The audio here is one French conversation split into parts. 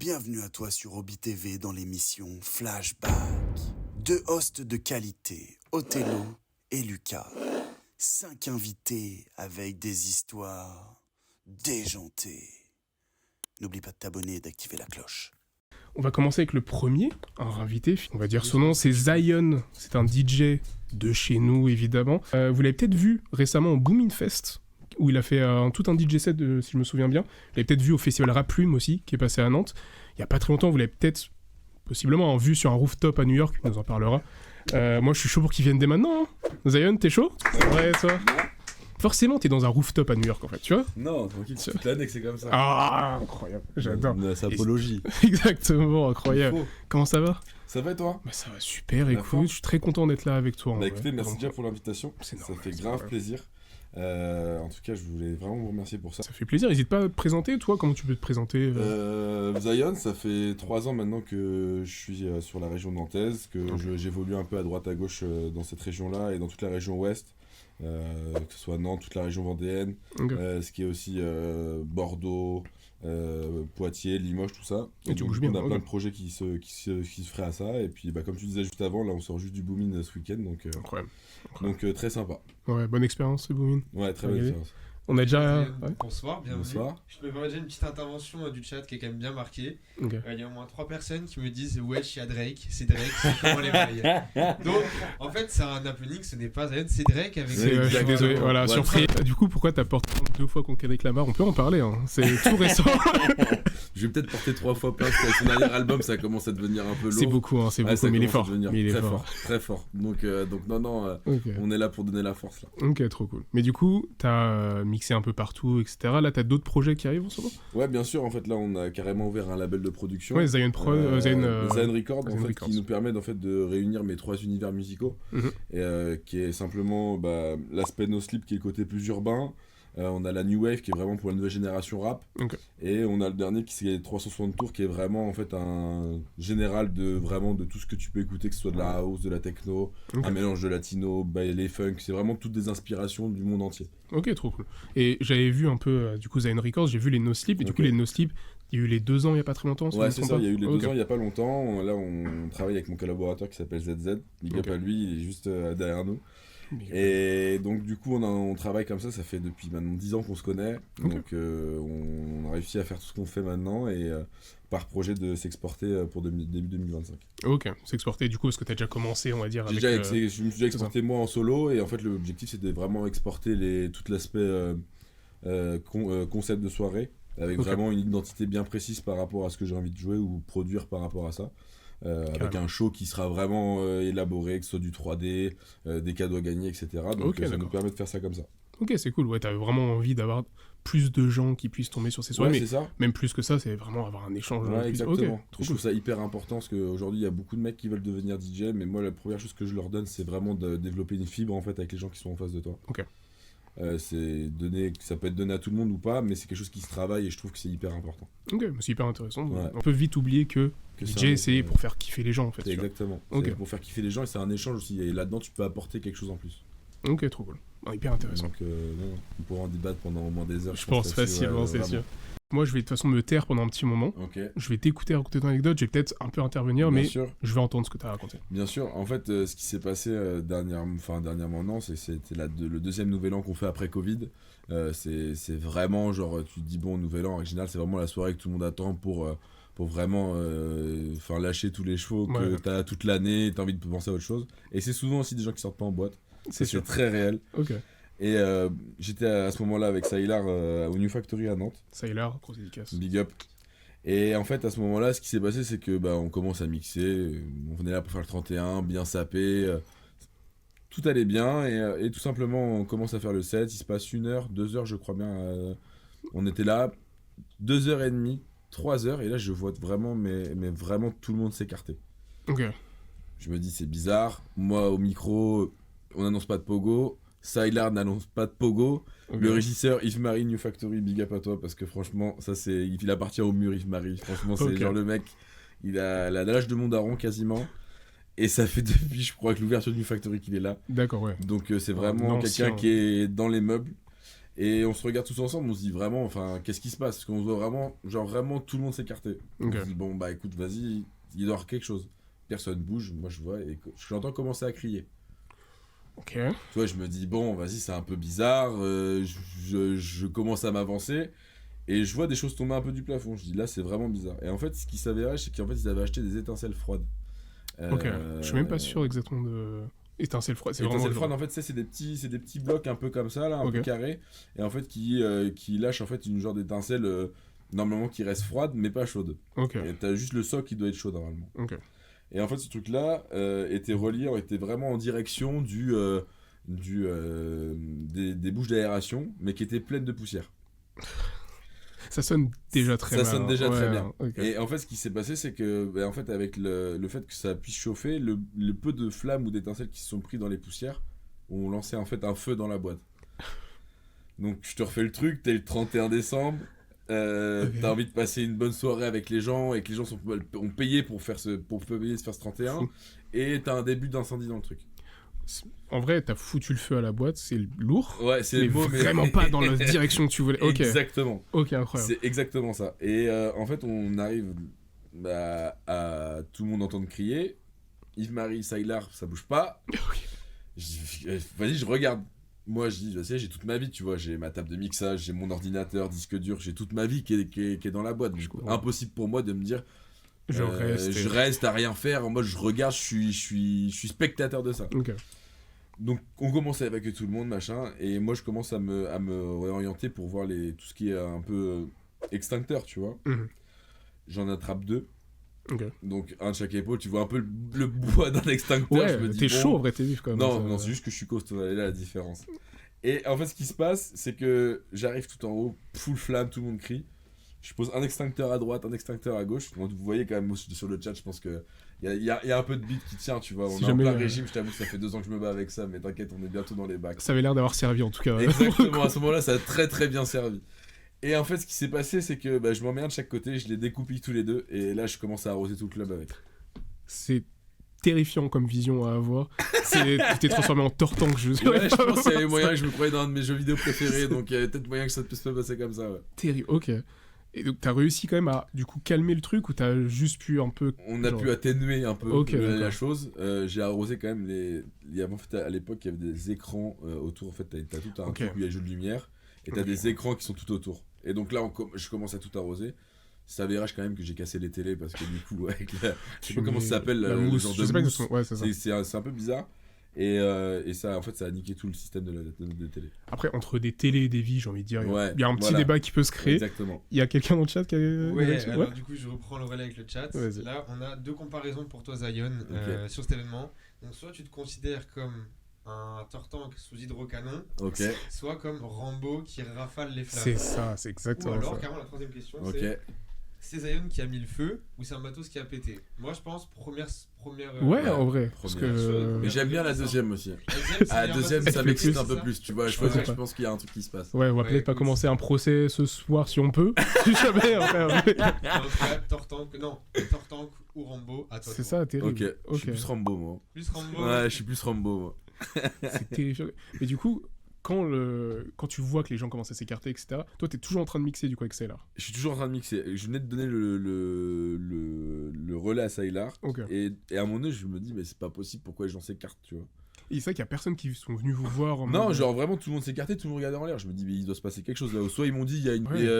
Bienvenue à toi sur Obi TV dans l'émission Flashback. 2 hosts de qualité, Othello et Lucas. 5 invités avec des histoires déjantées. N'oublie pas de t'abonner et d'activer la cloche. On va commencer avec le premier, un invité, on va dire son nom, c'est Zion, c'est un DJ de chez nous évidemment. Vous l'avez peut-être vu récemment au Boomin Fest, où il a fait tout un DJ set, si je me souviens bien. Vous l'avez peut-être vu au festival Rap Plume aussi, qui est passé à Nantes. Il n'y a pas très longtemps, vous l'avez peut-être, possiblement, vu sur un rooftop à New York, il nous en parlera. Moi je suis chaud pour qu'il vienne dès maintenant. Hein. Zion, t'es chaud? Ouais, toi? Forcément, t'es dans un rooftop à New York, en fait, tu vois? Non, tranquille, c'est toute l'année que c'est comme ça. Ah, incroyable, j'adore. Sa apologie. Exactement, incroyable. Comment ça va? Ça va et toi? Bah, ça va super, écoute, je suis très content d'être là avec toi. Bah écoutez, merci déjà pour l'invitation, ça fait grave plaisir. En tout cas, je voulais vraiment vous remercier pour ça. Ça fait plaisir, n'hésite pas à te présenter, toi, comment tu peux te présenter Zion, ça fait 3 ans maintenant que je suis sur la région nantaise, que j'évolue un peu à droite à gauche dans cette région-là et dans toute la région ouest. Que ce soit Nantes, toute la région vendéenne, ce qui est aussi Bordeaux, Poitiers, Limoges, tout ça. Et tu bouges bien. On a plein de projets qui se feraient à ça. Et puis, comme tu disais juste avant, là, on sort juste du Boomin ce week-end. Donc, incroyable. Donc très sympa. Ouais, bonne expérience, ce Boomin. Ouais, très bonne expérience. On a déjà... Bonsoir, bienvenue. Bonsoir. Je me permets déjà une petite intervention du chat qui est quand même bien marquée. Il y a au moins 3 personnes qui me disent wesh, il y a Drake, c'est Drake, c'est comment les mailles. Donc, en fait, c'est un happening, ce n'est pas Zion, c'est Drake avec... je suis désolé, voilà, surpris. Du coup, pourquoi t'as porté 2 fois contre Kendrick Lamar? On peut en parler, hein. C'est tout récent. Je vais peut-être porter 3 fois plein, parce que son dernier album, ça commence à devenir un peu lourd. C'est beaucoup, hein, c'est beaucoup, mais il est fort. Il est fort. Très fort. Donc non, on est là pour donner la force, là. Ok, trop cool. Mais du coup, t'as mixé un peu partout, etc. Là, t'as d'autres projets qui arrivent en ce moment? Ouais, bien sûr. En fait, là, on a carrément ouvert un label de production. Ouais, Zion Records, en fait, qui nous permet en fait, de réunir mes 3 univers musicaux. Et, qui est simplement l'aspect No Sleep, qui est le côté plus urbain. On a la New Wave, qui est vraiment pour la nouvelle génération rap. Et on a le dernier, qui est 360 tours, qui est vraiment en fait, un général de tout ce que tu peux écouter, que ce soit de la house, de la techno, un mélange de latino, les funk. C'est vraiment toutes des inspirations du monde entier. Ok, trop cool. Et j'avais vu un peu, du coup, Zion Records, j'ai vu les No Sleep, et du coup, les No Sleep, il y a eu les 2 ans il n'y a pas très longtemps. Ouais, c'est ça, il y a eu les 2 ans il n'y a pas longtemps. Là, on travaille avec mon collaborateur qui s'appelle ZZ. Big up à lui, il est juste derrière nous. Et donc, du coup, on travaille comme ça fait depuis maintenant 10 ans qu'on se connaît. Donc, on a réussi à faire tout ce qu'on fait maintenant et par projet de s'exporter pour début 2025. Ok, s'exporter du coup, parce que tu as déjà commencé, on va dire. Je me suis déjà exporté moi en solo et en fait, l'objectif c'est de vraiment exporter tout l'aspect concept de soirée. Avec vraiment une identité bien précise par rapport à ce que j'ai envie de jouer ou produire par rapport à ça. Avec un show qui sera vraiment élaboré, que ce soit du 3D, des cadeaux à gagner, etc. Donc ça nous permet de faire ça comme ça. Ok, c'est cool. Ouais, t'avais vraiment envie d'avoir plus de gens qui puissent tomber sur ces soirées. Ouais, mais c'est ça. Même plus que ça, c'est vraiment avoir un échange. Ouais, exactement. Je trouve ça hyper important parce qu'aujourd'hui, il y a beaucoup de mecs qui veulent devenir DJ, mais moi, la première chose que je leur donne, c'est vraiment de développer une fibre en fait, avec les gens qui sont en face de toi. Ok. Ça peut être donné à tout le monde ou pas, mais c'est quelque chose qui se travaille et je trouve que c'est hyper important. Ok, c'est hyper intéressant. Ouais. On peut vite oublier que DJ, c'est pour faire kiffer les gens en fait. Exactement. C'est pour faire kiffer les gens et c'est un échange aussi. Et là-dedans, tu peux apporter quelque chose en plus. Ok, trop cool. Hyper intéressant. Donc, on pourra en débattre pendant au moins des heures. Je pense facilement, c'est sûr. Moi, je vais de toute façon me taire pendant un petit moment. Je vais t'écouter raconter ton anecdote. Je vais peut-être un peu intervenir, mais je vais entendre ce que tu as raconté. Bien sûr. En fait, ce qui s'est passé dernièrement, non, c'était le deuxième nouvel an qu'on fait après Covid. C'est vraiment genre, tu te dis bon, nouvel an, en général, c'est vraiment la soirée que tout le monde attend pour vraiment lâcher tous les chevaux que tu as toute l'année, tu as envie de penser à autre chose. Et c'est souvent aussi des gens qui sortent pas en boîte. C'est très réel. Ok. Et j'étais à ce moment-là avec Saïlar au New Factory à Nantes. Saïlar, grosse dédicace. Big up. Et en fait, à ce moment-là, ce qui s'est passé, c'est que on commence à mixer. On venait là pour faire le 31, bien sapé. Tout allait bien. Et tout simplement, on commence à faire le set. Il se passe 1 heure, 2 heures, je crois bien. On était là, 2h30, 3 heures. Et là, je vois vraiment, mais vraiment, tout le monde s'écarter. Ok. Je me dis, c'est bizarre. Moi, au micro, on n'annonce pas de pogo. Saïlar n'annonce pas de pogo. Le régisseur Yves-Marie New Factory, big up à toi parce que franchement, ça il appartient au mur Yves-Marie. Franchement, c'est genre le mec, il a l'âge de mon daron quasiment. Et ça fait depuis, je crois, que l'ouverture du New Factory qu'il est là. D'accord, ouais. Donc c'est vraiment quelqu'un qui est dans les meubles. Et on se regarde tous ensemble, on se dit vraiment, enfin, qu'est-ce qui se passe? Parce qu'on se voit vraiment, genre vraiment tout le monde s'écarter. On se dit, bon, bah écoute, vas-y, il doit y avoir quelque chose. Personne bouge, moi je vois, et je l'entends commencer à crier. Ok. Tu vois, je me dis, bon, vas-y, c'est un peu bizarre, je commence à m'avancer, et je vois des choses tomber un peu du plafond. Je dis, là, c'est vraiment bizarre. Et en fait, ce qui s'avérait, c'est qu'en fait, ils avaient acheté des étincelles froides. Ok, je suis même pas sûr exactement de... Étincelles froides, c'est vraiment... Étincelles froides, en fait, c'est des petits blocs un peu comme ça, là, un peu carrés, et en fait, qui lâchent en fait une genre d'étincelle, normalement, qui reste froide, mais pas chaude. Ok. Et t'as juste le socle qui doit être chaud, normalement. Ok. Et en fait, ce truc-là était vraiment en direction des bouches d'aération, mais qui étaient pleines de poussière. Ça sonne déjà très bien. Ça sonne déjà très bien. Okay. Et en fait, ce qui s'est passé, c'est que, en fait, avec le fait que ça puisse chauffer, le peu de flammes ou d'étincelles qui se sont pris dans les poussières ont lancé en fait un feu dans la boîte. Donc, je te refais le truc, t'es le 31 décembre. T'as envie de passer une bonne soirée avec les gens et que les gens ont payé pour payer se faire ce 31 et t'as un début d'incendie dans le truc. En vrai, t'as foutu le feu à la boîte, c'est lourd. Ouais, c'est vraiment pas dans la direction que tu voulais. Okay. Exactement. Ok, incroyable. C'est exactement ça. Et en fait, on arrive à tout le monde entendre crier. Yves-Marie, Saillar, ça bouge pas. Vas-y, je regarde. Moi, je dis, j'ai toute ma vie, tu vois, j'ai ma table de mixage, j'ai mon ordinateur, disque dur, j'ai toute ma vie qui est dans la boîte. Impossible pour moi de me dire, je reste à rien faire. En mode, je regarde, je suis spectateur de ça. Okay. Donc, on commence à évacuer tout le monde, machin, et moi, je commence à me réorienter pour voir tout ce qui est un peu extincteur, tu vois. J'en attrape 2. Okay. Donc un de chaque épaule, tu vois un peu le bois d'un extincteur. Ouais, je me dis, t'es chaud en vrai, t'es vif quand même. Non, c'est juste que je suis costaud, elle est là la différence. Et en fait, ce qui se passe, c'est que j'arrive tout en haut, full flamme, tout le monde crie. Je pose un extincteur à droite, un extincteur à gauche. Vous voyez quand même sur le chat, je pense que il y a un peu de beat qui tient, tu vois. On est en plein régime, je t'avoue que ça fait 2 ans que je me bats avec ça, mais t'inquiète, on est bientôt dans les bacs. Ça avait l'air d'avoir servi en tout cas. Exactement, à ce moment-là, ça a très très bien servi. Et en fait, ce qui s'est passé, c'est que je m'en mets un de chaque côté, je les découpille tous les deux, et là, je commence à arroser tout le club avec. C'est terrifiant comme vision à avoir. Tu t'es transformé en tortank, je sais. Ouais, je pense qu'il y avait moyen que je me croyais dans un de mes jeux vidéo préférés, donc il y avait peut-être moyen que ça puisse pas passer comme ça, ouais. Terrible, ok. Et donc, t'as réussi quand même à, du coup, calmer le truc, ou t'as juste pu un peu... On a pu atténuer un peu la chose. J'ai arrosé quand même en fait, à l'époque, il y avait des écrans autour, en fait, t'as tout un truc où il y a jeu de lumière, et t'as des écrans qui sont tout autour. Et donc là, je commence à tout arroser. Ça avérage quand même que j'ai cassé les télés parce que du coup, avec je sais pas comment ça s'appelle, le genre de mousse, ouais, c'est un peu bizarre. Et ça, en fait, ça a niqué tout le système de télé. Après, entre des télés et des vies, j'ai envie de dire, il y a un petit voilà. débat qui peut se créer. Exactement. Il y a quelqu'un dans le chat qui a... alors du coup, je reprends le relais avec le chat. Là, on a 2 comparaisons pour toi, Zion, sur cet événement. Donc, soit tu te considères comme un tortank sous hydrocanon, soit comme Rambo qui rafale les flammes. C'est ça, c'est exactement ça. Ou alors, carrément, la troisième question, c'est Zion qui a mis le feu ou c'est un matos qui a pété? Moi, je pense première en vrai. Parce que... Mais j'aime bien la deuxième aussi. La deuxième, ça m'excite un peu plus, tu vois. Je pense qu'il y a un truc qui se passe. Ouais, on va peut-être pas commencer un procès ce soir si on peut. Jamais, après. Tortank ou Rambo, à toi. C'est ça, terrible. Ok, je suis plus Rambo, moi. Plus Rambo? Ouais, je suis plus Rambo, moi. C'est terrifiant. Mais du coup, quand tu vois que les gens commencent à s'écarter, etc., toi, t'es toujours en train de mixer du coup avec Saillar? Je suis toujours en train de mixer. Je venais de donner le relais à Saillar. Et à un moment donné, je me dis, mais c'est pas possible, pourquoi les gens s'écartent, tu vois. Et c'est vrai qu'il y a personne qui sont venus vous voir. Non, genre vraiment tout le monde s'écartait, tout le monde regardait en l'air. Je me dis, mais il doit se passer quelque chose là. Soit ils m'ont dit, il y a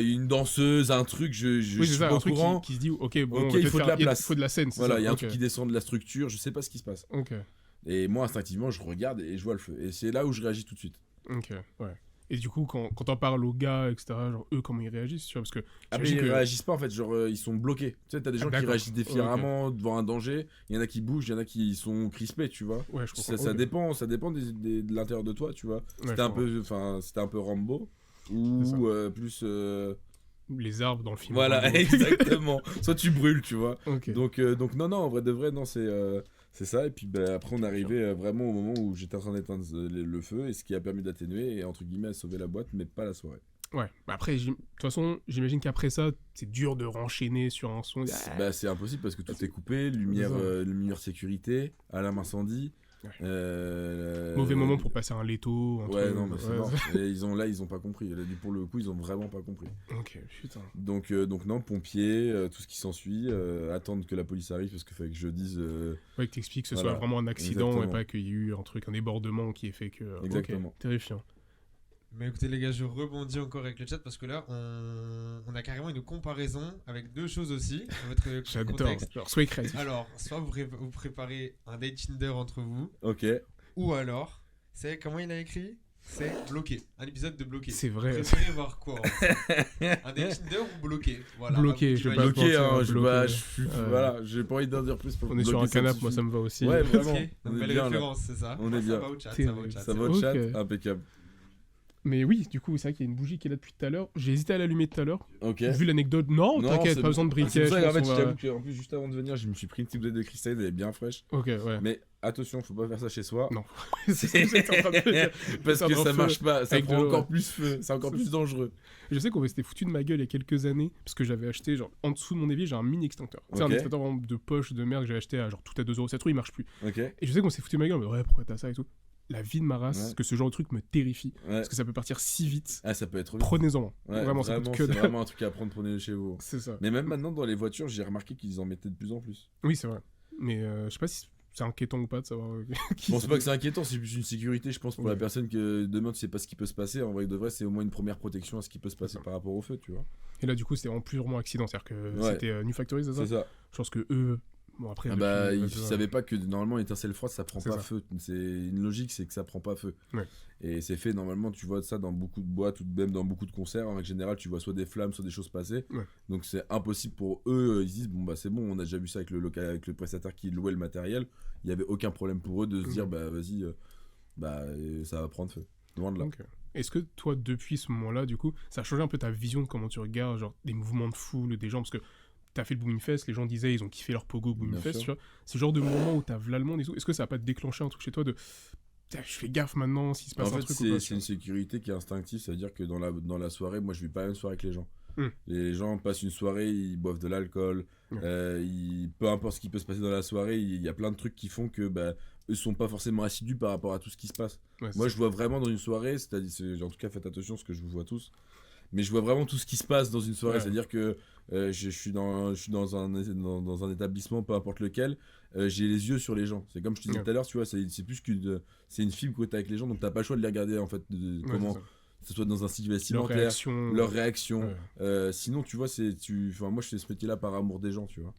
une danseuse, un truc, je suis pas au courant. Qui se dit, ok, bon, il faut de la place. Il faut de la scène. Voilà, il y a un truc qui descend de la structure, je sais pas ce qui se passe. Et moi, instinctivement, je regarde et je vois le feu. Et c'est là où je réagis tout de suite. Ok, ouais. Et du coup, quand t'en parles aux gars, etc., genre eux, comment ils réagissent, tu vois, parce que... ils réagissent pas, en fait, genre, ils sont bloqués. Tu sais, t'as des gens qui réagissent différemment devant un danger, il y en a qui bougent, il y en a qui sont crispés, tu vois. Ouais, je comprends. Ça dépend de l'intérieur de toi, tu vois. C'était un peu Rambo, ou plus... Les arbres dans le film. Voilà, exactement. Soit tu brûles, tu vois. Donc non, en vrai de vrai, non, c'est ça. Et puis après, on arrivait vraiment au moment où j'étais en train d'éteindre le feu, et ce qui a permis d'atténuer et entre guillemets à sauver la boîte, mais pas la soirée. Ouais, bah après, de toute façon, j'imagine qu'après ça, c'est dur de renchaîner sur un son. C'est impossible parce que tout est coupé, lumière sécurité, alarme incendie. Mauvais moment pour passer un Leto. Ouais, non, mais c'est mort. Et ils ont pas compris. Pour le coup, ils ont vraiment pas compris. Ok, putain. Donc non, pompiers, tout ce qui s'ensuit, attendre que la police arrive parce qu'il fallait que je dise. Ouais, que t'expliques que ce soit vraiment un accident et pas qu'il y ait eu un débordement qui ait fait que. Exactement. Okay, terrifiant. Mais écoutez les gars, je rebondis encore avec le chat parce que là, on a carrément une comparaison avec deux choses aussi. J'adore. Alors, soyez créatifs. Alors, soit vous préparez un date Tinder entre vous. Ok. Ou alors, c'est comment il a écrit ? C'est bloqué. Un épisode de bloqué. C'est vrai. Vous préférez voir quoi en fait ? Un date Tinder ou bloqué ? Voilà. Bloqué, je vais pas bloqué, bloqué. Voilà, j'ai pas envie d'en dire plus. On est sur un canapé, moi ça me va aussi. Ouais, vraiment. Une belle référence, c'est ça. On est bien. Ça va au chat, ça va au chat, impeccable. Mais oui, du coup, c'est vrai qu'il y a une bougie qui est là depuis tout à l'heure. J'ai hésité à l'allumer tout à l'heure. Ok. Vu l'anecdote, non t'inquiète, pas besoin de briquet. C'est pour ça, en fait, j'avoue qu'en plus, juste avant de venir, je me suis pris une petite bouteille de cristal, elle est bien fraîche. Ok, ouais. Mais attention, faut pas faire ça chez soi. Non. Parce que ça marche pas, ça prend encore plus feu, c'est encore plus dangereux. Je sais qu'on s'était foutu de ma gueule il y a quelques années, parce que j'avais acheté, genre, en dessous de mon évier, j'ai un mini extincteur. C'est un extincteur de poche de merde que j'avais acheté à genre tout à 2€. Ça trouve, il marche plus. Et je sais qu'on s'est foutu de ma gueule, mais ouais, pourquoi t'as ça et tout. La vie de ma race, que ce genre de truc me terrifie. Parce que ça peut partir si vite. Ah, ça peut être vite. Prenez-en. Vraiment, ça coûte que c'est vraiment un truc à prendre, prenez-le chez vous. C'est ça. Mais même maintenant, dans les voitures, j'ai remarqué qu'ils en mettaient de plus en plus. Oui, c'est vrai. Mais je sais pas si c'est inquiétant ou pas de savoir je pense pas que c'est inquiétant, c'est plus une sécurité, je pense, pour la personne que demain tu sais pas ce qui peut se passer. En vrai, de vrai, c'est au moins une première protection à ce qui peut se passer par rapport au feu, tu vois. Et là, du coup, c'était vraiment purement accident, c'est-à-dire que c'était New Factory, c'est ça ? C'est ça. Je pense que eux. Bon, après, ils savaient pas que normalement une étincelle froide ça prend pas feu. C'est une logique, c'est que ça prend pas feu. Et c'est fait normalement, tu vois ça dans beaucoup de boîtes ou même dans beaucoup de concerts. En règle générale, tu vois soit des flammes, soit des choses passer. Donc c'est impossible pour eux. Ils se disent bon bah c'est bon, on a déjà vu ça avec le prestataire qui louait le matériel. Il y avait aucun problème pour eux de se dire bah vas-y, ça va prendre feu. Loin de là. Okay. Est-ce que toi depuis ce moment-là, du coup, ça a changé un peu ta vision de comment tu regardes genre des mouvements de foule, des gens parce que t'as fait le Booming Fest, les gens disaient ils ont kiffé leur pogo Booming Fest, tu vois. C'est le genre de moment où t'as l'allemande et tout. Est-ce que ça a pas déclenché un truc chez toi de je fais gaffe maintenant s'il se passe un truc ou pas ? C'est une sécurité qui est instinctive, c'est-à-dire que dans la soirée, moi je vis pas la même soirée avec les gens. Les gens passent une soirée, ils boivent de l'alcool, peu importe ce qui peut se passer dans la soirée, il y a plein de trucs qui font que eux sont pas forcément assidus par rapport à tout ce qui se passe. Moi je vois vraiment dans une soirée, c'est-à-dire, en tout cas faites attention à ce que je vous vois tous. Mais je vois vraiment tout ce qui se passe dans une soirée, c'est-à-dire que je suis dans un établissement, peu importe lequel, j'ai les yeux sur les gens. C'est comme je te disais tout à l'heure, tu vois, c'est plus c'est une fibre que tu as avec les gens, donc t'as pas le choix de les regarder en fait, comment que ce soit dans un style vestimentaire, leur réaction. Sinon, tu vois, moi je fais ce métier-là par amour des gens, tu vois.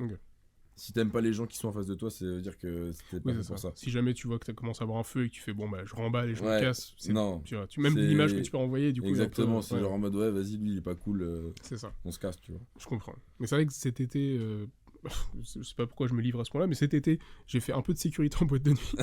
Si t'aimes pas les gens qui sont en face de toi, ça veut dire que c'était pas pour ça. Si jamais tu vois que tu commences à avoir un feu et que tu fais bon bah je remballe et je me casse, non, même l'image que tu peux envoyer du coup. Exactement, c'est genre en mode vas-y lui il est pas cool, c'est ça. On se casse, tu vois. Je comprends. Mais c'est vrai que cet été je sais pas pourquoi je me livre à ce point-là, mais cet été, j'ai fait un peu de sécurité en boîte de nuit.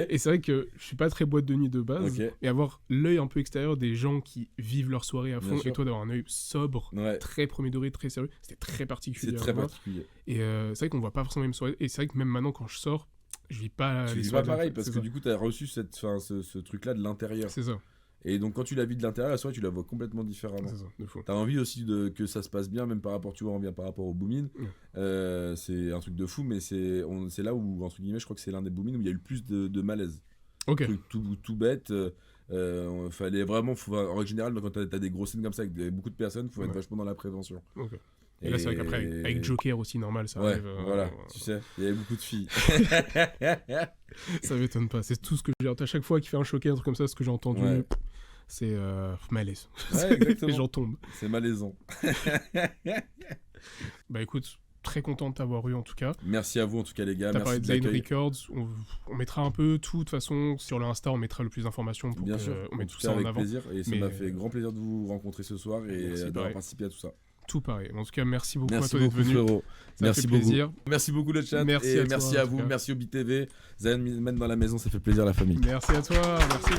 Et c'est vrai que je suis pas très boîte de nuit de base, et avoir l'œil un peu extérieur des gens qui vivent leur soirée à fond, et toi d'avoir un œil sobre, très premier degré, très sérieux, c'était très particulier. C'est très particulier. Et c'est vrai qu'on voit pas forcément les mêmes soirées, et c'est vrai que même maintenant quand je sors, je vis pas les soirées pareil, parce que du coup t'as reçu ce truc-là de l'intérieur. C'est ça. Et donc quand tu la vis de l'intérieur, la soirée tu la vois complètement différemment. C'est ça, de fou. T'as envie aussi que ça se passe bien, même par rapport, tu vois, on vient par rapport au Booming. C'est un truc de fou, mais c'est là où, entre guillemets, je crois que c'est l'un des Booming où il y a eu le plus de malaise. Truc tout bête. Fallait vraiment, en règle générale, quand t'as des grosses scènes comme ça avec beaucoup de personnes, faut être vachement dans la prévention. Et là, c'est vrai qu'après, avec Joker aussi, normal, ça arrive. Voilà, tu sais, il y avait beaucoup de filles. Ça m'étonne pas. C'est tout ce que j'ai entendu. À chaque fois qu'il fait un Joker, un truc comme ça, ce que j'ai entendu, c'est malaise. Les gens tombent. C'est malaisant. Bah écoute, très content de t'avoir eu en tout cas. Merci à vous en tout cas les gars. T'as parlé de Zayn Records. On mettra un peu tout. De toute façon, sur l'Insta, on mettra le plus d'informations pour qu'on mette tout ça en avant. Plaisir. Et ça m'a fait grand plaisir de vous rencontrer ce soir et d'avoir participé à tout ça. Tout pareil. En tout cas, merci beaucoup à toi d'être venu. Frérot. Ça fait plaisir. Merci beaucoup le chat. Merci à vous. Merci au BTV. Zayn mène dans la maison, ça fait plaisir la famille. Merci à toi. Merci.